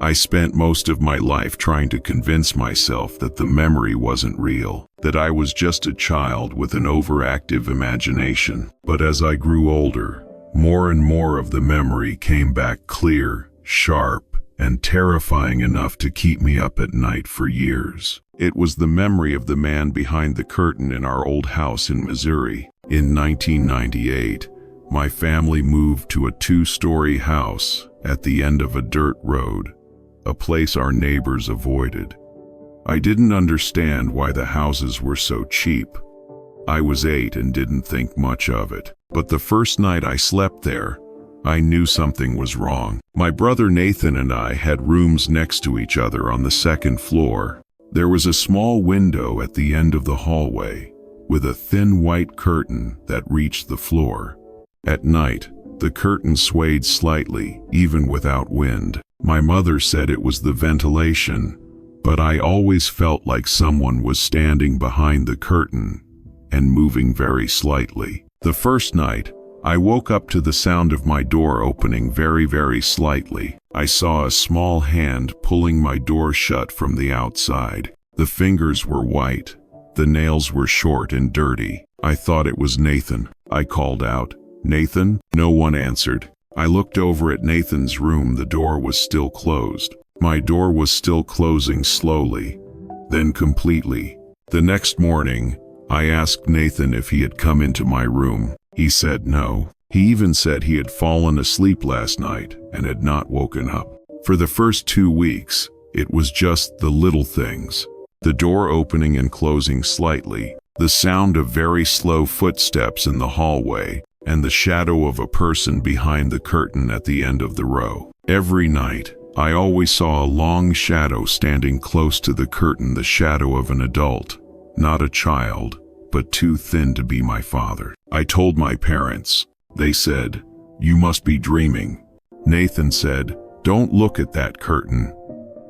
I spent most of my life trying to convince myself that the memory wasn't real, that I was just a child with an overactive imagination. But as I grew older, more and more of the memory came back clear, sharp, and terrifying enough to keep me up at night for years. It was the memory of the man behind the curtain in our old house in Missouri. In 1998, my family moved to a 2-story house at the end of a dirt road, a place our neighbors avoided. I didn't understand why the houses were so cheap. I was 8 and didn't think much of it. But the first night I slept there, I knew something was wrong. My brother Nathan and I had rooms next to each other on the 2nd floor. There was a small window at the end of the hallway, with a thin white curtain that reached the floor. At night, the curtain swayed slightly, even without wind. My mother said it was the ventilation, but I always felt like someone was standing behind the curtain and moving very slightly. The first night, I woke up to the sound of my door opening very, very slightly. I saw a small hand pulling my door shut from the outside. The fingers were white. The nails were short and dirty. I thought it was Nathan. I called out, "Nathan?" No one answered. I looked over at Nathan's room. The door was still closed. My door was still closing slowly, then completely. The next morning, I asked Nathan if he had come into my room. He said no. He even said he had fallen asleep last night and had not woken up. For the first 2 weeks, it was just the little things. The door opening and closing slightly, the sound of very slow footsteps in the hallway, and the shadow of a person behind the curtain at the end of the row. Every night, I always saw a long shadow standing close to the curtain, the shadow of an adult, not a child, but too thin to be my father. I told my parents. They said, "You must be dreaming." Nathan said, "Don't look at that curtain.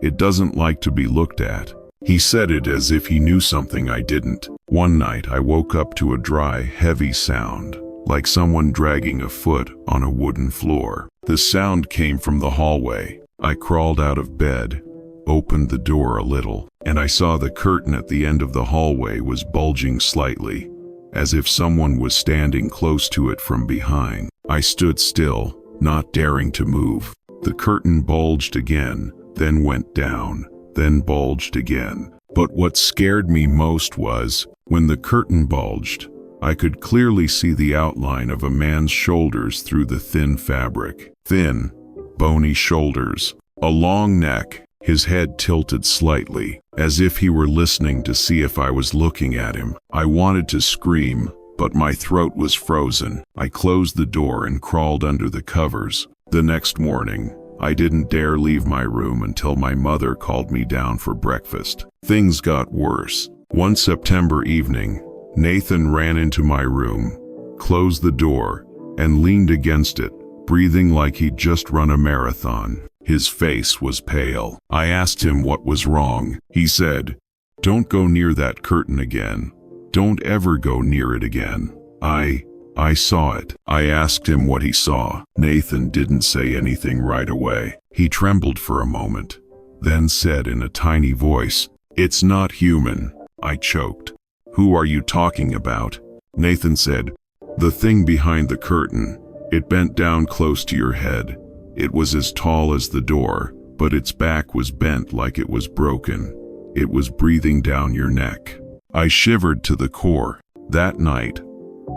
It doesn't like to be looked at." He said it as if he knew something I didn't. One night I woke up to a dry, heavy sound, like someone dragging a foot on a wooden floor. The sound came from the hallway. I crawled out of bed, opened the door a little, and I saw the curtain at the end of the hallway was bulging slightly, as if someone was standing close to it from behind. I stood still, not daring to move. The curtain bulged again, then went down, then bulged again. But what scared me most was, when the curtain bulged, I could clearly see the outline of a man's shoulders through the thin fabric. Thin, bony shoulders, a long neck, his head tilted slightly, as if he were listening to see if I was looking at him. I wanted to scream, but my throat was frozen. I closed the door and crawled under the covers. The next morning, I didn't dare leave my room until my mother called me down for breakfast. Things got worse. One September evening, Nathan ran into my room, closed the door, and leaned against it, breathing like he'd just run a marathon. His face was pale. I asked him what was wrong. He said, "Don't go near that curtain again. Don't ever go near it again." I saw it. I asked him what he saw. Nathan didn't say anything right away. He trembled for a moment, then said in a tiny voice, "It's not human." I choked. "Who are you talking about?" Nathan said, "The thing behind the curtain. It bent down close to your head. It was as tall as the door, but its back was bent like it was broken. It was breathing down your neck." I shivered to the core. That night,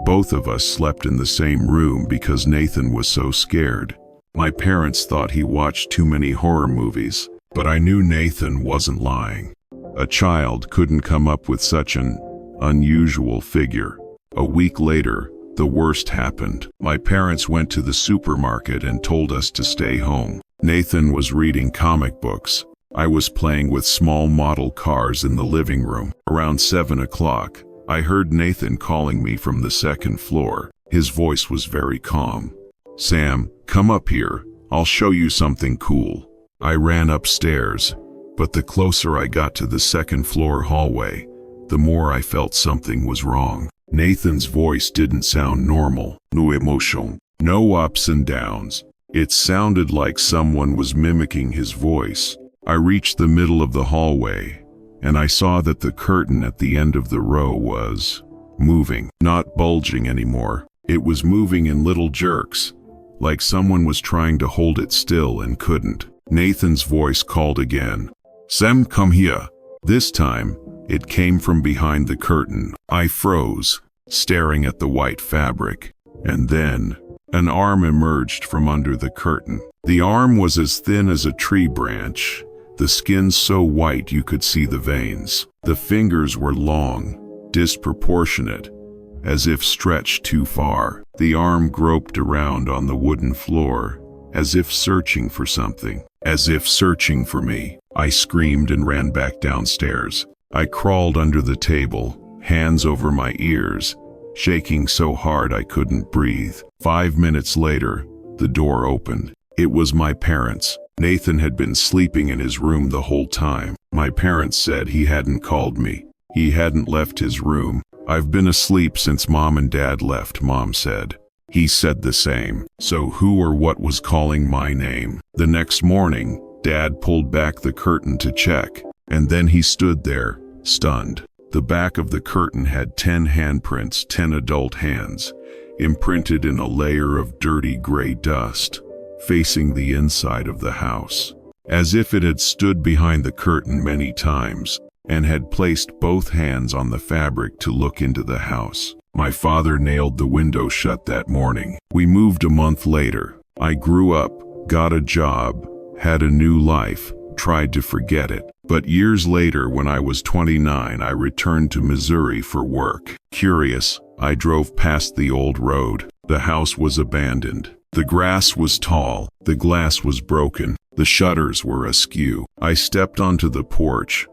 both of us slept in the same room because Nathan was so scared. My parents thought he watched too many horror movies, but I knew Nathan wasn't lying. A child couldn't come up with such an unusual figure. A week later, the worst happened. My parents went to the supermarket and told us to stay home. Nathan was reading comic books. I was playing with small model cars in the living room. Around 7 o'clock, I heard Nathan calling me from the 2nd floor. His voice was very calm. "Sam, come up here. I'll show you something cool." I ran upstairs, but the closer I got to the 2nd floor hallway, the more I felt something was wrong. Nathan's voice didn't sound normal. No emotion, no ups and downs. It sounded like someone was mimicking his voice. I reached the middle of the hallway, and I saw that the curtain at the end of the row was moving, not bulging anymore. It was moving in little jerks, like someone was trying to hold it still and couldn't. Nathan's voice called again. "Sam, come here." This time, it came from behind the curtain. I froze, staring at the white fabric. And then, an arm emerged from under the curtain. The arm was as thin as a tree branch, the skin so white you could see the veins. The fingers were long, disproportionate, as if stretched too far. The arm groped around on the wooden floor, as if searching for something, as if searching for me. I screamed and ran back downstairs. I crawled under the table, hands over my ears, shaking so hard I couldn't breathe. 5 minutes later, the door opened. It was my parents. Nathan had been sleeping in his room the whole time. My parents said he hadn't called me. He hadn't left his room. "I've been asleep since Mom and Dad left," Mom said. He said the same. So who or what was calling my name? The next morning, Dad pulled back the curtain to check, and then he stood there, stunned. The back of the curtain had 10 handprints, 10 adult hands, imprinted in a layer of dirty gray dust, facing the inside of the house, as if it had stood behind the curtain many times and had placed both hands on the fabric to look into the house. My father nailed the window shut that morning. We moved a month later. I grew up, got a job, had a new life, tried to forget it. But years later, when I was 29, I returned to Missouri for work. Curious, I drove past the old road. The house was abandoned. The grass was tall. The glass was broken. The shutters were askew. I stepped onto the porch,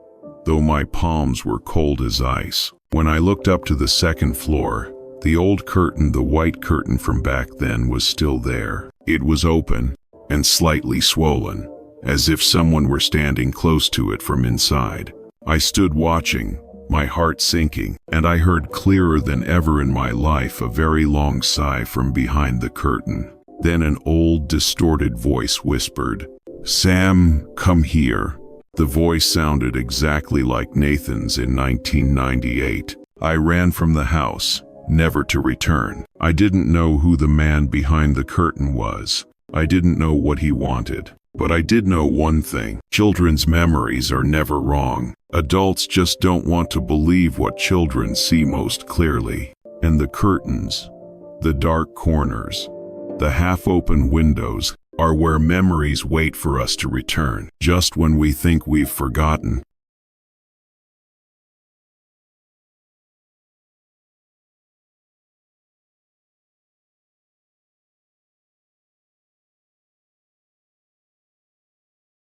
though my palms were cold as ice. When I looked up to the second floor, the old curtain, the white curtain from back then, was still there. It was open and slightly swollen, as if someone were standing close to it from inside. I stood watching, my heart sinking, and I heard clearer than ever in my life a very long sigh from behind the curtain. Then an old, distorted voice whispered, "Sam, come here." The voice sounded exactly like Nathan's in 1998. I ran from the house, never to return. I didn't know who the man behind the curtain was. I didn't know what he wanted. But I did know one thing: children's memories are never wrong. Adults just don't want to believe what children see most clearly. And the curtains, the dark corners, the half-open windows are where memories wait for us to return, just when we think we've forgotten.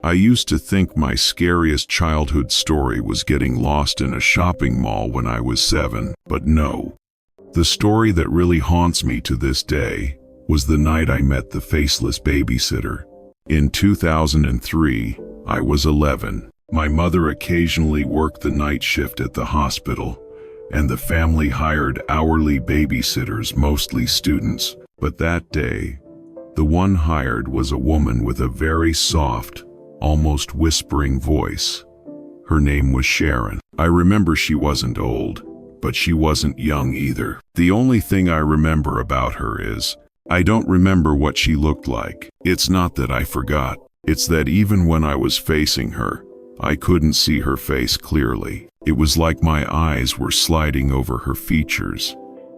I used to think my scariest childhood story was getting lost in a shopping mall when I was 7, but no. The story that really haunts me to this day was the night I met the faceless babysitter. In 2003, I was 11. My mother occasionally worked the night shift at the hospital, and the family hired hourly babysitters, mostly students. But that day, the one hired was a woman with a very soft, almost whispering voice. Her name was Sharon. I remember she wasn't old, but she wasn't young either. The only thing I remember about her is, I don't remember what she looked like. It's not that I forgot. It's that even when I was facing her, I couldn't see her face clearly. It was like my eyes were sliding over her features,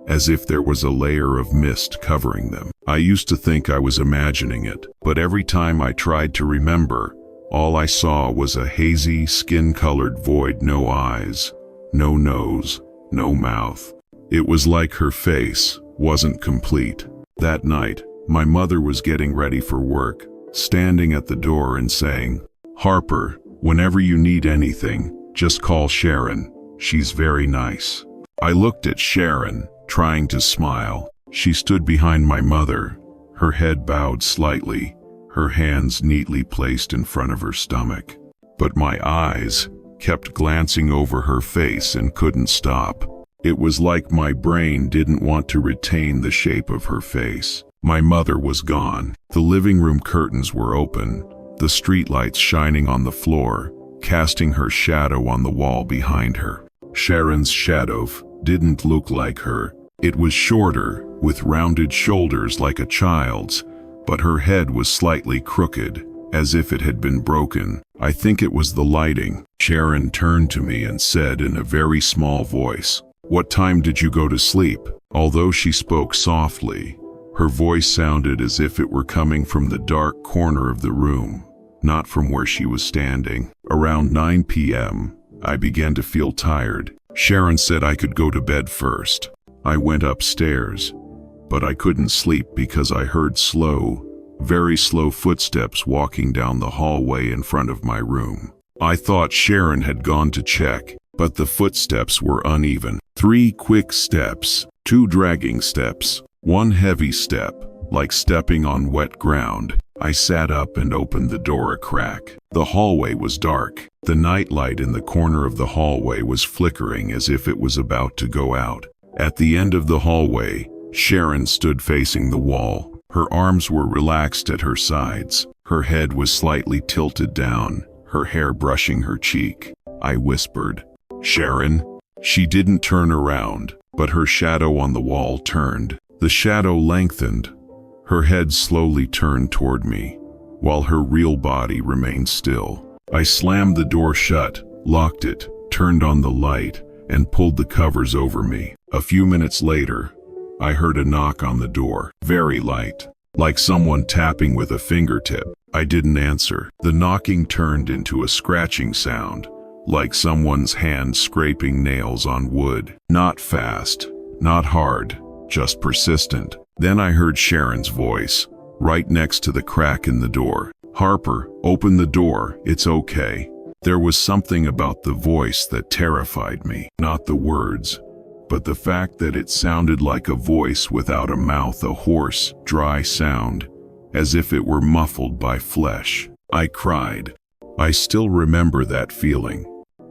as if there was a layer of mist covering them. I used to think I was imagining it, but every time I tried to remember, all I saw was a hazy, skin-colored void, no eyes, no nose, no mouth. It was like her face wasn't complete. That night, my mother was getting ready for work, standing at the door and saying, "Harper, whenever you need anything, just call Sharon. She's very nice." I looked at Sharon, trying to smile. She stood behind my mother, her head bowed slightly, her hands neatly placed in front of her stomach. But my eyes kept glancing over her face and couldn't stop. It was like my brain didn't want to retain the shape of her face. My mother was gone. The living room curtains were open, the streetlights shining on the floor, casting her shadow on the wall behind her. Sharon's shadow didn't look like her. It was shorter, with rounded shoulders like a child's, but her head was slightly crooked, as if it had been broken. I think it was the lighting. Sharon turned to me and said in a very small voice, "What time did you go to sleep?" Although she spoke softly, her voice sounded as if it were coming from the dark corner of the room, not from where she was standing. Around 9 p.m., I began to feel tired. Sharon said I could go to bed first. I went upstairs, but I couldn't sleep because I heard slow, very slow footsteps walking down the hallway in front of my room. I thought Sharon had gone to check, but the footsteps were uneven. 3 quick steps, 2 dragging steps, 1 heavy step, like stepping on wet ground. I sat up and opened the door a crack. The hallway was dark. The nightlight in the corner of the hallway was flickering as if it was about to go out. At the end of the hallway, Sharon stood facing the wall. Her arms were relaxed at her sides. Her head was slightly tilted down, her hair brushing her cheek. I whispered, "Sharon?" She didn't turn around, but her shadow on the wall turned. The shadow lengthened. Her head slowly turned toward me, while her real body remained still. I slammed the door shut, locked it, turned on the light, and pulled the covers over me. A few minutes later, I heard a knock on the door, very light, like someone tapping with a fingertip. I didn't answer. The knocking turned into a scratching sound, like someone's hand scraping nails on wood. Not fast, not hard, just persistent. Then I heard Sharon's voice, right next to the crack in the door. "Harper, open the door, it's okay." There was something about the voice that terrified me, not the words, but the fact that it sounded like a voice without a mouth, a hoarse, dry sound, as if it were muffled by flesh. I cried. I still remember that feeling.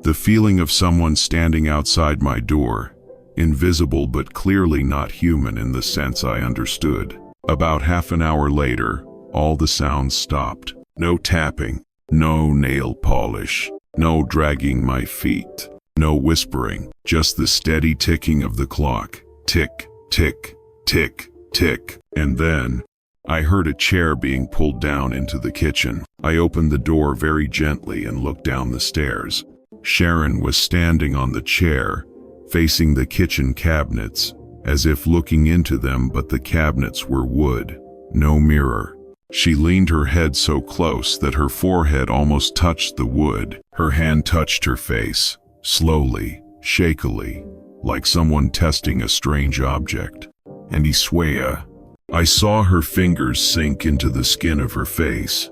The feeling of someone standing outside my door, invisible but clearly not human in the sense I understood. About half an hour later, all the sounds stopped. No tapping, no nail polish, no dragging my feet, no whispering, just the steady ticking of the clock. Tick, tick, tick, tick. And then, I heard a chair being pulled down into the kitchen. I opened the door very gently and looked down the stairs. Sharon was standing on the chair, facing the kitchen cabinets, as if looking into them, but the cabinets were wood, no mirror. She leaned her head so close that her forehead almost touched the wood. Her hand touched her face, slowly, shakily, like someone testing a strange object. And I saw her fingers sink into the skin of her face,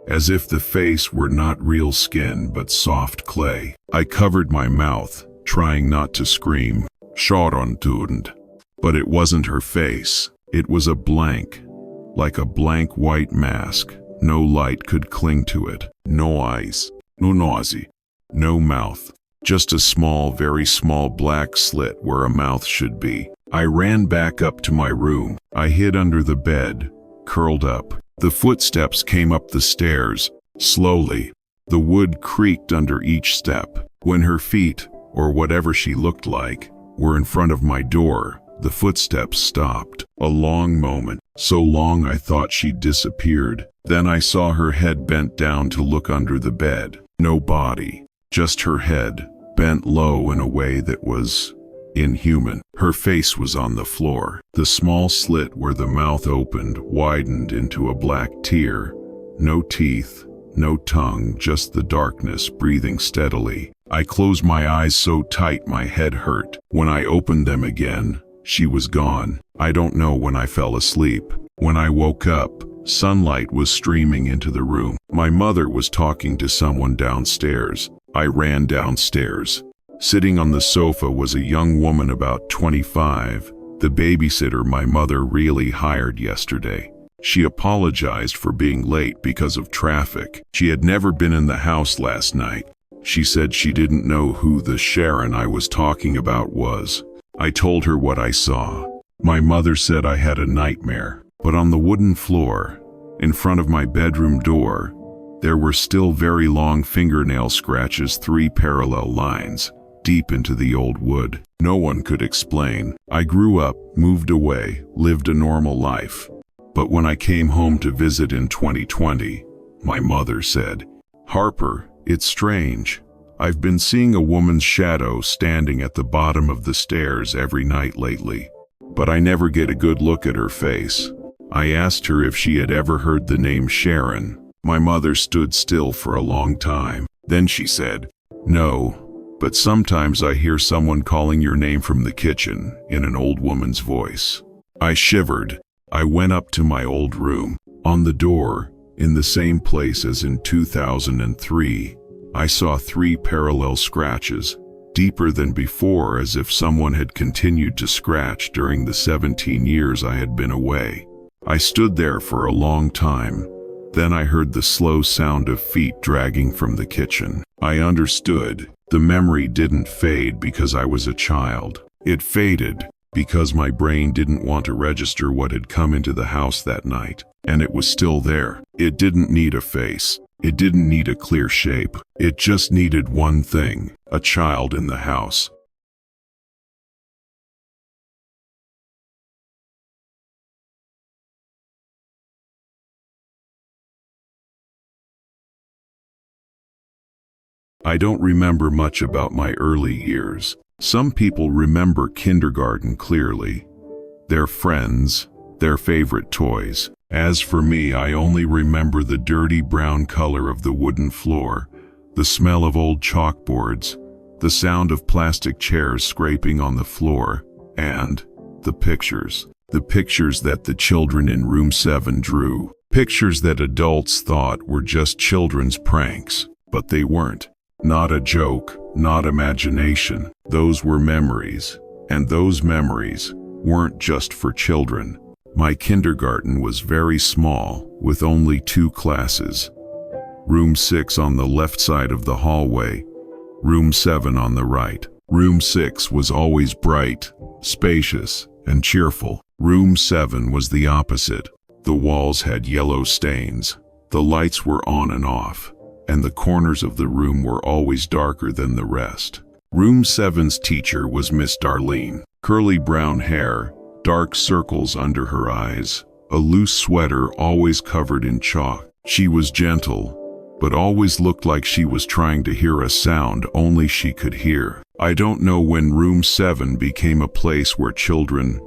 as if the face were not real skin but soft clay. I covered my mouth, trying not to scream, "Sharon turned." But it wasn't her face. It was a blank, like a blank white mask. No light could cling to it. No eyes, no nose, no mouth. Just a small, very small black slit where a mouth should be. I ran back up to my room. I hid under the bed, curled up. The footsteps came up the stairs, slowly. The wood creaked under each step. When her feet, or whatever she looked like, were in front of my door, the footsteps stopped. A long moment, so long I thought she'd disappeared. Then I saw her head bent down to look under the bed. No body, just her head, bent low in a way that was inhuman. Her face was on the floor. The small slit where the mouth opened widened into a black tear. No teeth, no tongue, just the darkness breathing steadily. I closed my eyes so tight my head hurt. When I opened them again, she was gone. I don't know when I fell asleep. When I woke up, sunlight was streaming into the room. My mother was talking to someone downstairs. I ran downstairs. Sitting on the sofa was a young woman about 25, the babysitter my mother really hired yesterday. She apologized for being late because of traffic. She had never been in the house last night. She said she didn't know who the Sharon I was talking about was. I told her what I saw. My mother said I had a nightmare. But on the wooden floor, in front of my bedroom door, there were still very long fingernail scratches, 3 parallel lines, deep into the old wood. No one could explain. I grew up, moved away, lived a normal life. But when I came home to visit in 2020, my mother said, "Harper, it's strange. I've been seeing a woman's shadow standing at the bottom of the stairs every night lately, but I never get a good look at her face." I asked her if she had ever heard the name Sharon. My mother stood still for a long time. Then she said, "No, but sometimes I hear someone calling your name from the kitchen," in an old woman's voice. I shivered. I went up to my old room. On the door, in the same place as in 2003, I saw 3 parallel scratches, deeper than before, as if someone had continued to scratch during the 17 years I had been away. I stood there for a long time. Then I heard the slow sound of feet dragging from the kitchen. I understood. The memory didn't fade because I was a child. It faded because my brain didn't want to register what had come into the house that night. And it was still there. It didn't need a face. It didn't need a clear shape. It just needed one thing: a child in the house. I don't remember much about my early years. Some people remember kindergarten clearly. Their friends, their favorite toys. As for me, I only remember the dirty brown color of the wooden floor, the smell of old chalkboards, the sound of plastic chairs scraping on the floor, and the pictures. The pictures that the children in room 7 drew. Pictures that adults thought were just children's pranks, but they weren't. Not a joke, not imagination. Those were memories, and those memories weren't just for children. My kindergarten was very small, with only 2 classes. Room 6 on the left side of the hallway, room 7 on the right. Room 6 was always bright, spacious, and cheerful. Room 7 was the opposite. The walls had yellow stains, the lights were on and off, and the corners of the room were always darker than the rest. Room 7's teacher was Miss Darlene. Curly brown hair, dark circles under her eyes, a loose sweater always covered in chalk. She was gentle, but always looked like she was trying to hear a sound only she could hear. I don't know when room 7 became a place where children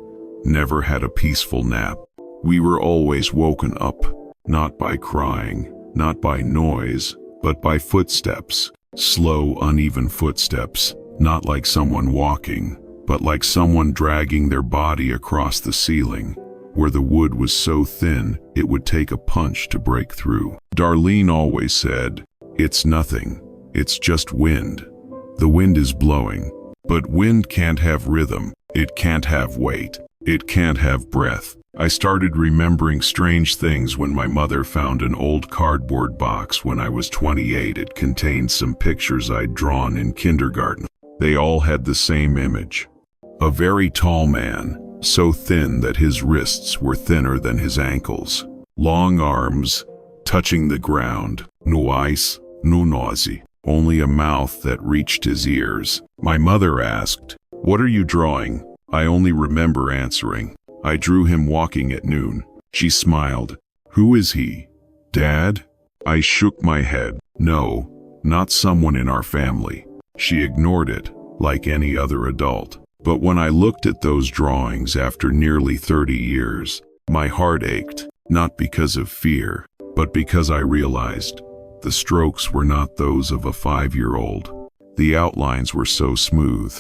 never had a peaceful nap. We were always woken up, not by crying, not by noise, but by footsteps. Slow, uneven footsteps, not like someone walking, but like someone dragging their body across the ceiling, where the wood was so thin it would take a punch to break through. Darlene always said, "It's nothing, it's just wind. The wind is blowing." But wind can't have rhythm, it can't have weight, it can't have breath. I started remembering strange things when my mother found an old cardboard box when I was 28. It contained some pictures I'd drawn in kindergarten. They all had the same image. A very tall man, so thin that his wrists were thinner than his ankles. Long arms, touching the ground. No eyes, no nose. Only a mouth that reached his ears. My mother asked, "What are you drawing?" I only remember answering, "I drew him walking at noon." She smiled. "Who is he? Dad?" I shook my head. "No, not someone in our family." She ignored it, like any other adult. But when I looked at those drawings after nearly 30 years, my heart ached, not because of fear, but because I realized the strokes were not those of a 5-year-old. The outlines were so smooth.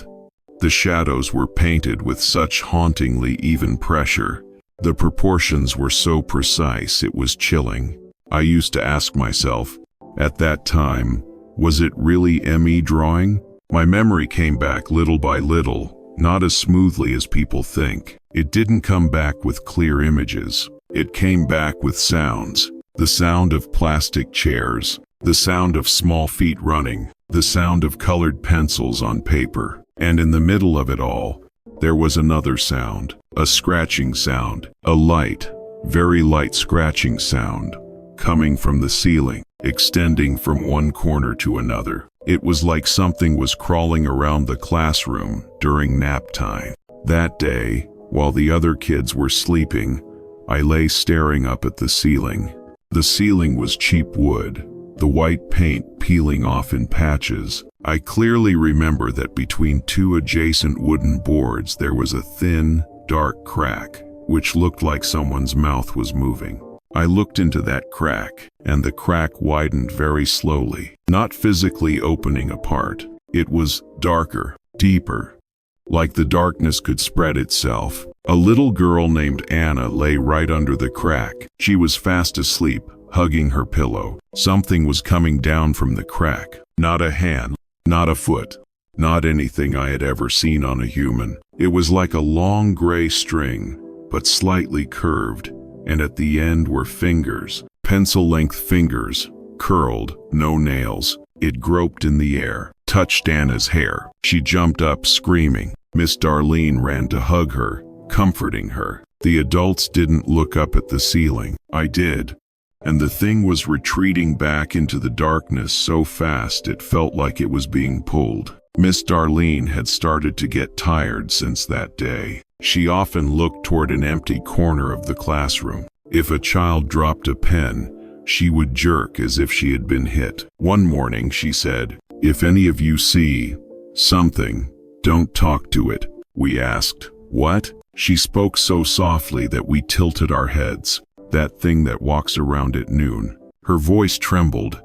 The shadows were painted with such hauntingly even pressure. The proportions were so precise it was chilling. I used to ask myself, at that time, was it really me drawing? My memory came back little by little, not as smoothly as people think. It didn't come back with clear images. It came back with sounds. The sound of plastic chairs, the sound of small feet running, the sound of colored pencils on paper. And in the middle of it all, there was another sound, a scratching sound, a light, very light scratching sound, coming from the ceiling, extending from one corner to another. It was like something was crawling around the classroom during nap time. That day, while the other kids were sleeping, I lay staring up at the ceiling. The ceiling was cheap wood, the white paint peeling off in patches. I clearly remember that between two adjacent wooden boards there was a thin, dark crack, which looked like someone's mouth was moving. I looked into that crack, and the crack widened very slowly, not physically opening apart. It was darker, deeper, like the darkness could spread itself. A little girl named Anna lay right under the crack. She was fast asleep, hugging her pillow. Something was coming down from the crack. Not a hand, not a foot, not anything I had ever seen on a human. It was like a long gray string, but slightly curved, and at the end were fingers, pencil-length fingers, curled, no nails. It groped in the air, touched Anna's hair. She jumped up, screaming. Miss Darlene ran to hug her, comforting her. The adults didn't look up at the ceiling. I did, and the thing was retreating back into the darkness so fast it felt like it was being pulled. Miss Darlene had started to get tired since that day. She often looked toward an empty corner of the classroom. If a child dropped a pen, she would jerk as if she had been hit. One morning she said, "If any of you see something, don't talk to it." We asked, "What?" She spoke so softly that we tilted our heads. "That thing that walks around at noon." Her voice trembled,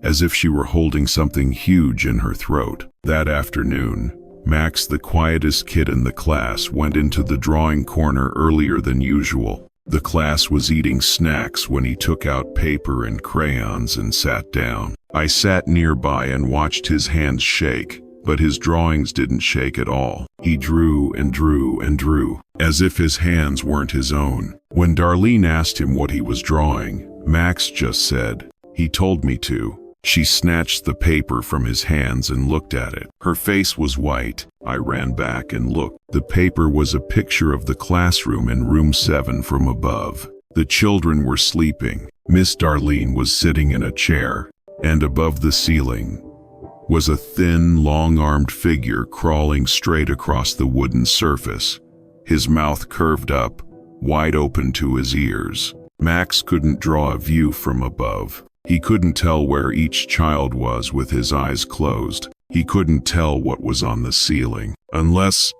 as if she were holding something huge in her throat. That afternoon, Max, the quietest kid in the class, went into the drawing corner earlier than usual. The class was eating snacks when he took out paper and crayons and sat down. I sat nearby and watched his hands shake, but his drawings didn't shake at all. He drew and drew and drew, as if his hands weren't his own. When Darlene asked him what he was drawing, Max just said, "He told me to." She snatched the paper from his hands and looked at it. Her face was white. I ran back and looked. The paper was a picture of the classroom in room 7 from above. The children were sleeping. Miss Darlene was sitting in a chair, and above the ceiling was a thin, long-armed figure crawling straight across the wooden surface, his mouth curved up, wide open to his ears. Max couldn't draw a view from above. He couldn't tell where each child was with his eyes closed. He couldn't tell what was on the ceiling, unless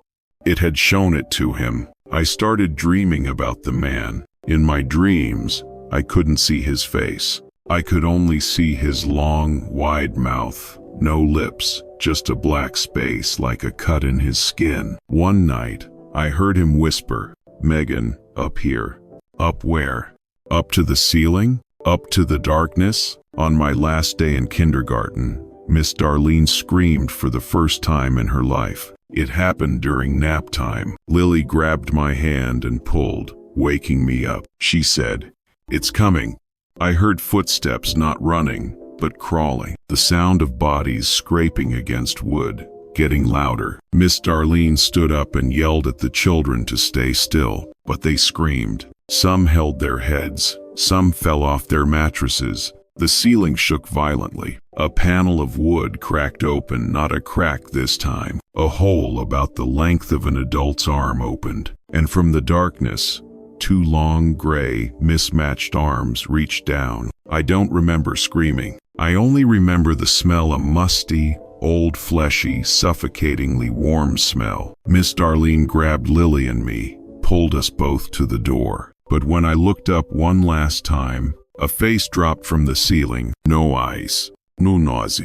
it had shown it to him. I started dreaming about the man. In my dreams, I couldn't see his face. I could only see his long, wide mouth. No lips, just a black space like a cut in his skin. One night, I heard him whisper, "Megan, up here." Up where? Up to the ceiling? Up to the darkness? On my last day in kindergarten, Miss Darlene screamed for the first time in her life. It happened during nap time. Lily grabbed my hand and pulled, waking me up. She said, "It's coming." I heard footsteps, not running, but crawling. The sound of bodies scraping against wood, getting louder. Miss Darlene stood up and yelled at the children to stay still, but they screamed. Some held their heads. Some fell off their mattresses. The ceiling shook violently. A panel of wood cracked open, not a crack this time. A hole about the length of an adult's arm opened, and from the darkness, two long, gray, mismatched arms reached down. I don't remember screaming. I only remember the smell, a musty, old, fleshy, suffocatingly warm smell. Miss Darlene grabbed Lily and me, pulled us both to the door. But when I looked up one last time, a face dropped from the ceiling. No eyes, no nose,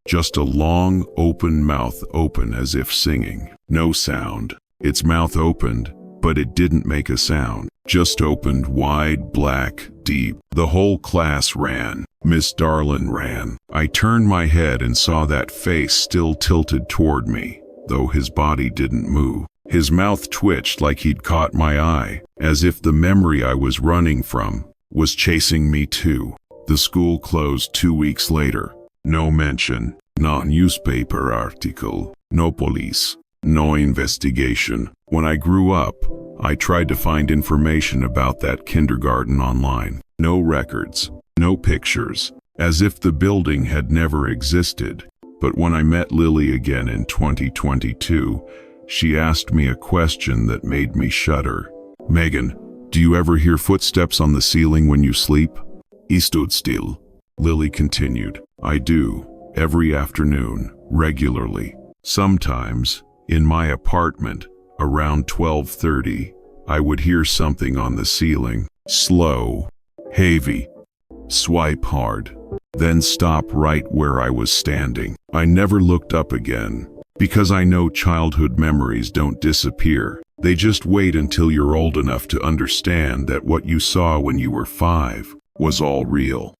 just a long, open mouth, open as if singing. No sound. Its mouth opened, but it didn't make a sound. Just opened wide, black, deep. The whole class ran. Miss Darlene ran. I turned my head and saw that face still tilted toward me, though his body didn't move. His mouth twitched like he'd caught my eye, as if the memory I was running from was chasing me too. The school closed 2 weeks later. No mention, no newspaper article, no police, no investigation. When I grew up, I tried to find information about that kindergarten online. No records, no pictures, as if the building had never existed. But when I met Lily again in 2022, she asked me a question that made me shudder. "Megan, do you ever hear footsteps on the ceiling when you sleep?" He stood still. Lily continued. "I do, every afternoon, regularly. Sometimes, in my apartment, around 12:30, I would hear something on the ceiling. Slow, heavy, swipe hard, then stop right where I was standing. I never looked up again, because I know childhood memories don't disappear. They just wait until you're old enough to understand that what you saw when you were 5 was all real."